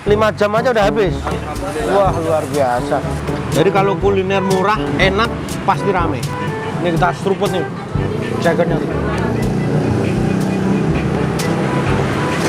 5 jam aja udah habis. Wah, luar biasa. Jadi kalau kuliner murah, enak, pasti rame. Ini kita seruput nih. Cekernya.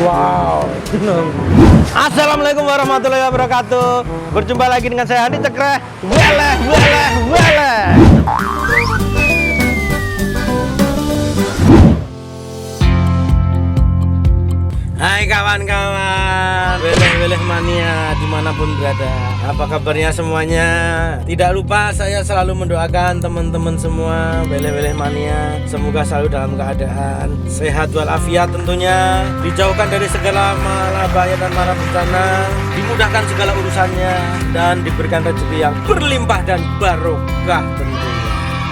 Wow. Assalamualaikum warahmatullahi wabarakatuh. Berjumpa lagi dengan saya Andi Cekreh. Wele. Hai kawan-kawan, weleh mania dimanapun berada. Apa kabarnya semuanya? Tidak lupa saya selalu mendoakan teman-teman semua weleh mania, semoga selalu dalam keadaan sehat walafiat tentunya, dijauhkan dari segala malapetaka dan mara bencana, dimudahkan segala urusannya, dan diberikan rezeki yang berlimpah dan barokah tentunya.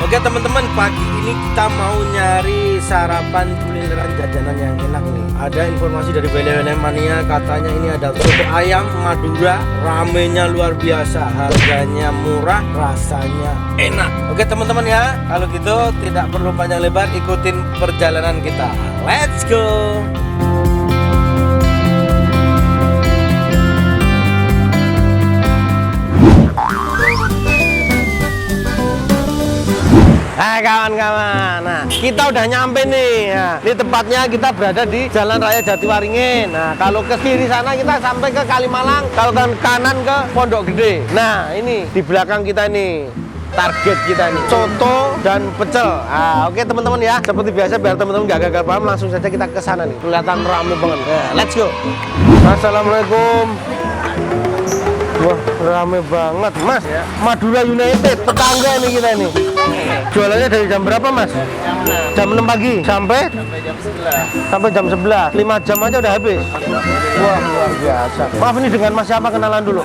Oke teman-teman, pagi ini kita mau nyari sarapan kulineran jajanan yang enak nih. Ada informasi dari weleh mania, katanya ini ada soto ayam Madura, ramenya luar biasa, harganya murah, rasanya enak. Oke teman-teman ya, kalau gitu tidak perlu panjang lebar, ikutin perjalanan kita. Let's go. Hai kawan-kawan, nah kita udah nyampe nih. Nah, ini tempatnya kita berada di Jalan Raya Jatiwaringin. Nah, kalau ke kiri sana kita sampai ke Kalimalang, kalau ke kanan ke Pondok Gede. Nah, ini di belakang kita ini target kita nih, soto dan pecel. Nah, oke teman-teman ya, seperti biasa biar teman-teman gak gagal paham, langsung saja kita ke sana nih. Kelihatan rame banget. Nah, let's go. Assalamualaikum. Wah, rame banget, Mas. Madura United, tetangga nih kita nih. Jualannya dari jam berapa, Mas? Jam 6 pagi sampai jam 11. Sampai jam 11. 5 jam aja udah habis. Wah, luar biasa. Maaf, ini dengan Mas siapa, kenalan dulu?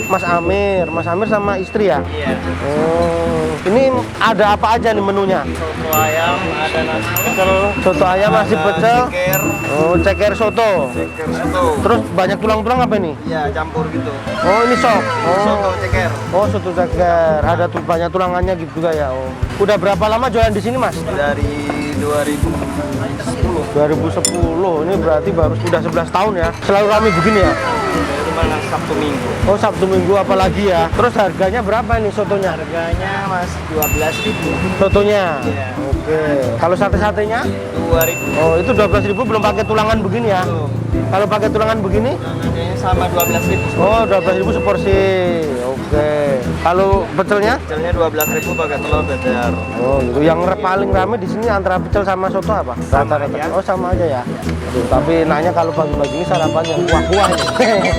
Mas Amir. Mas Amir sama istri ya? Iya. Oh, ini ada apa aja nih menunya? Soto ayam, ada nasi pecel. Soto ayam, nasi pecel. Ceker. Oh, ceker soto. Ceker soto. Terus banyak tulang-tulang apa ini? Iya, campur gitu. Oh, ini sop. Soto ceker. Oh, soto ceker. Ada tuh banyak tulangannya gitu juga ya. Oh. Udah berapa lama jualan di sini, Mas? Dari 2010. 2010. Ini berarti baru udah 11 tahun ya. Selalu ramai begini ya? Itu malah Sabtu Minggu. Oh, Sabtu Minggu apalagi ya. Terus harganya berapa ini sotonya? Harganya Mas 12.000. Sotonya? Iya. Oke. Kalau sate-satenya? 2.000. Oh, itu 12.000 belum pakai tulangan begini ya? Kalau pakai tulangan begini? Harganya sama 12.000. Oh, 12.000 seporsi. Oke. Kalau pecelnya? Pecelnya 12.000 pakai telur dadar. Oh, gitu. Yang paling rame di sini antara pecel sama soto apa? Sama Rata-rata. aja. Oh, sama aja ya. Aduh, tapi nanya kalau pagi-pagi ini sarapan yang kuah-kuah ini.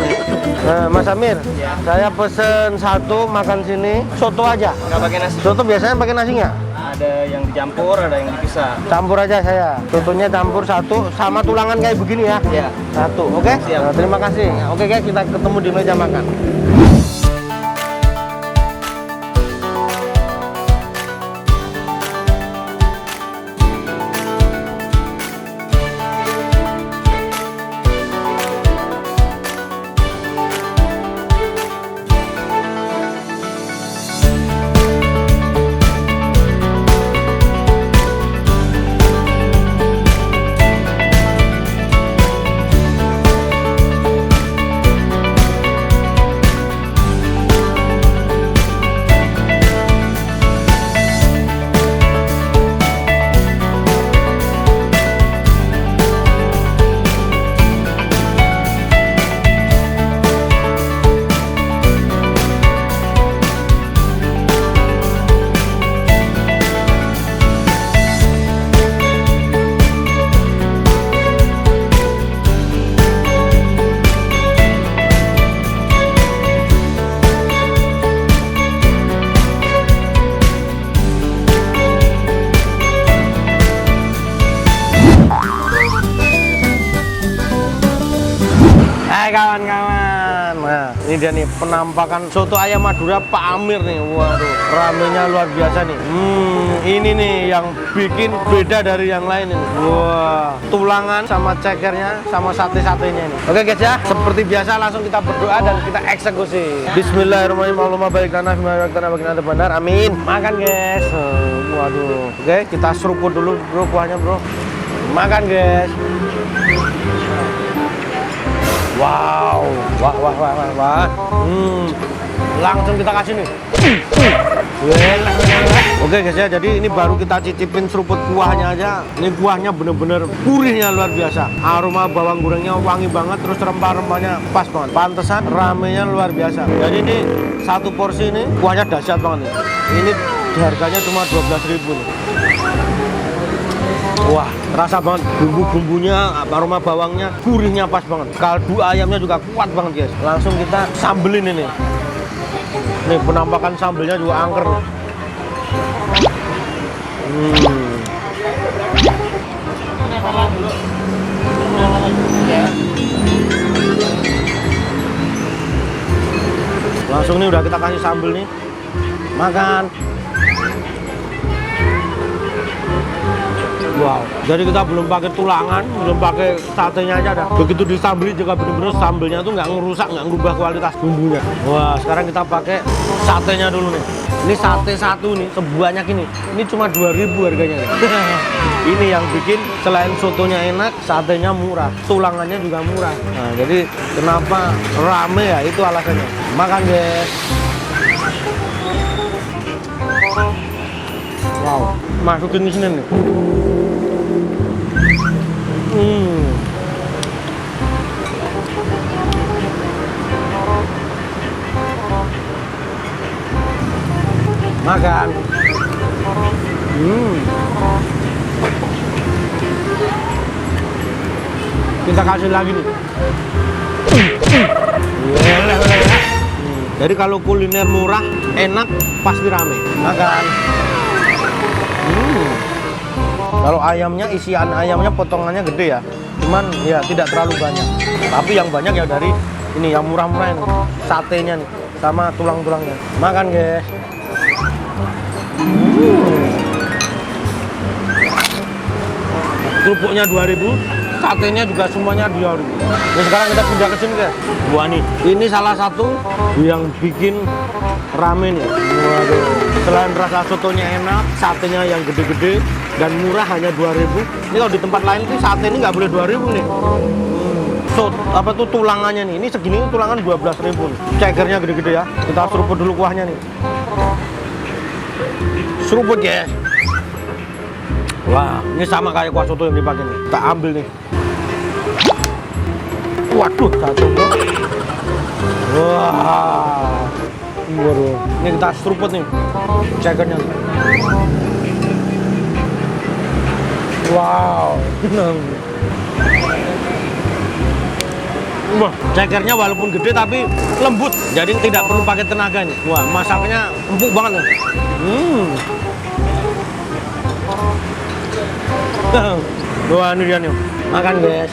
Nah, Mas Amir, saya pesen satu makan sini soto aja. Nggak pakai nasi. Soto biasanya pakai nasi nggak? Ada yang dicampur, ada yang dipisah. Campur aja saya. Sotonya campur satu sama tulangan kayak begini ya. Iya. Satu, oke? Siap. Nah, terima kasih. Oke guys, kita ketemu di meja makan. Kawan-kawan, nah ini dia nih penampakan soto ayam Madura Pak Amir nih. Waduh, ramenya luar biasa nih. Ini nih yang bikin beda dari yang lain ini. Wah, tulangan sama cekernya sama sate-satenya ini. Oke guys ya, seperti biasa langsung kita berdoa dan kita eksekusi. Bismillahirrahmanirrahim. Allahumma barik lana fima barakna wa qina adzabannar. Amin. Makan guys. Waduh. Oke, kita seruput dulu bro kuahnya bro. Makan guys. Wow, wah, wah, wah, wah, wah. Langsung kita kasih nih. Oke guys ya, jadi ini baru kita cicipin seruput kuahnya aja. Ini kuahnya bener-bener gurihnya luar biasa. Aroma bawang gorengnya wangi banget, terus rempah-rempahnya pas banget. Pantesan ramenya luar biasa. Jadi ini satu porsi ini kuahnya dahsyat banget nih. Ini harganya cuma 12.000 nih. Wah, terasa banget bumbu-bumbunya, aroma bawangnya, gurihnya pas banget. Kaldu ayamnya juga kuat banget guys. Langsung kita sambelin ini. Nih penampakan sambelnya juga angker. Langsung nih udah kita kasih sambel nih. Makan. Wow, jadi kita belum pakai tulangan, belum pakai satenya aja dah. Begitu disambeli juga bener-bener sambelnya tuh nggak ngerusak, nggak ngubah kualitas bumbunya. Wah, sekarang kita pakai satenya dulu nih. Ini sate satu nih, sebanyak ini. Ini cuma 2.000 harganya nih. Ini yang bikin selain sotonya enak, satenya murah, tulangannya juga murah. Nah, jadi kenapa rame ya, itu alasannya. Makan guys. Wow, masukin di sini nih. Makan. Kita kasih lagi nih. Jadi kalau kuliner murah, enak, pasti rame. Makan. Kalau ayamnya, isian ayamnya potongannya gede ya, cuman ya tidak terlalu banyak. Tapi yang banyak ya dari ini yang murah-murah ini, satenya nih, sama tulang-tulangnya. Makan guys. Kerupuknya 2.000, satenya juga semuanya 2.000. Nah, sekarang kita pindah ke sini guys. Wah nih, ini salah satu yang bikin rame nih. Waduh, selain rasa sotonya enak, satenya yang gede-gede dan murah hanya 2.000. Ini kalau di tempat lain tuh sate ini nggak boleh 2.000 nih. Apa tuh tulangannya nih? Ini segini tulangan 12.000 nih. Cekernya gede-gede ya. Kita seruput dulu kuahnya nih. Seruput ya. Wah, ini sama kayak kuah soto yang dipakai nih. Kita ambil nih. Waduh, satu bro. Wah. Waduh. Ini kita seruput nih. Cekernya. Wow. Wah, cekernya walaupun gede tapi lembut. Jadi tidak perlu pakai tenaga nih. Wah, masaknya empuk banget nih. Wah, ini dia nih. Makan guys.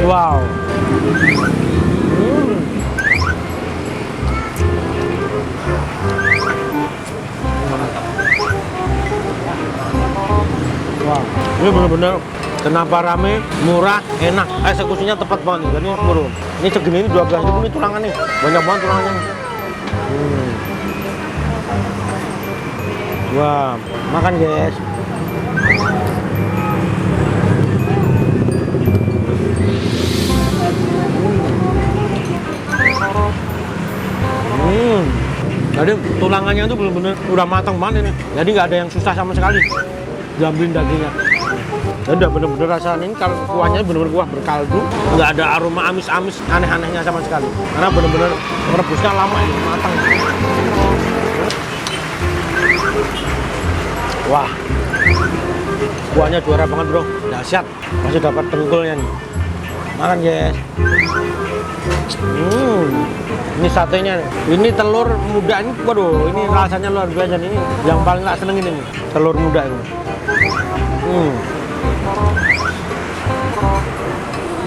Wow. Wow, ini benar-benar kenapa rame, murah, enak, eksekusinya tepat banget nih. Jadi bro, ini segini ini 12.000 nih tulangan nih, banyak banget tulangannya nih. Wah, makan guys. Jadi tulangannya itu benar-benar udah matang banget ini. Jadi nggak ada yang susah sama sekali diambilin dagingnya. Dan udah bener-bener rasanya ini kalau kuahnya bener-bener kuah berkaldu, nggak ada aroma amis-amis aneh-anehnya sama sekali. Karena bener-bener merebusnya lama ini, matang. Wah, kuahnya juara banget bro, dahsyat. Masih dapat dengkulnya nih. Makan guys. Ini satenya nih. Ini telur muda ini, waduh, ini rasanya luar biasa nih. Ini yang paling tak seneng ini nih, telur muda ini.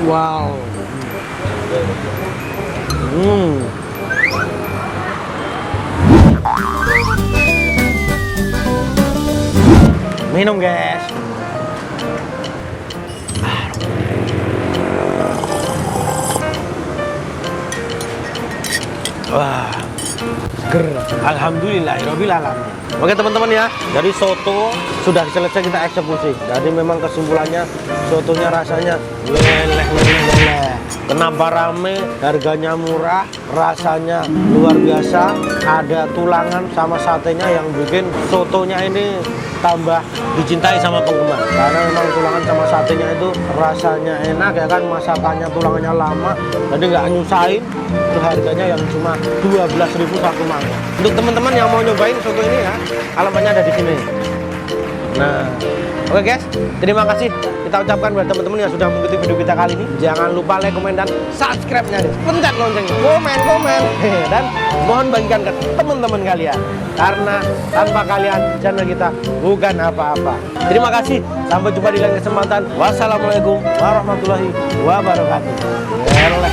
Wow. Minum guys. Wah, Seger. Alhamdulillahirabbil alamin. Oke teman-teman ya, jadi soto sudah selesai kita eksekusi. Jadi memang kesimpulannya sotonya rasanya leleh. Kenapa rame, harganya murah, rasanya luar biasa, ada tulangan sama satenya yang bikin sotonya ini tambah dicintai sama penggemar. Karena memang tulangan sama satenya itu rasanya enak ya kan, masakannya tulangannya lama, jadi nggak nyusahin. Itu harganya yang cuma 12.000 satu mangkok. Untuk teman-teman yang mau nyobain soto ini ya, alamatnya ada di sini. Nah, oke guys, terima kasih kita ucapkan buat teman-teman yang sudah mengikuti video kita kali ini. Jangan lupa like, komen, dan subscribe-nya nih. Pencet loncengnya, komen, dan mohon bagikan ke teman-teman kalian. Karena tanpa kalian channel kita bukan apa-apa. Terima kasih, sampai jumpa di lain kesempatan. Wassalamualaikum warahmatullahi wabarakatuh. Boleh.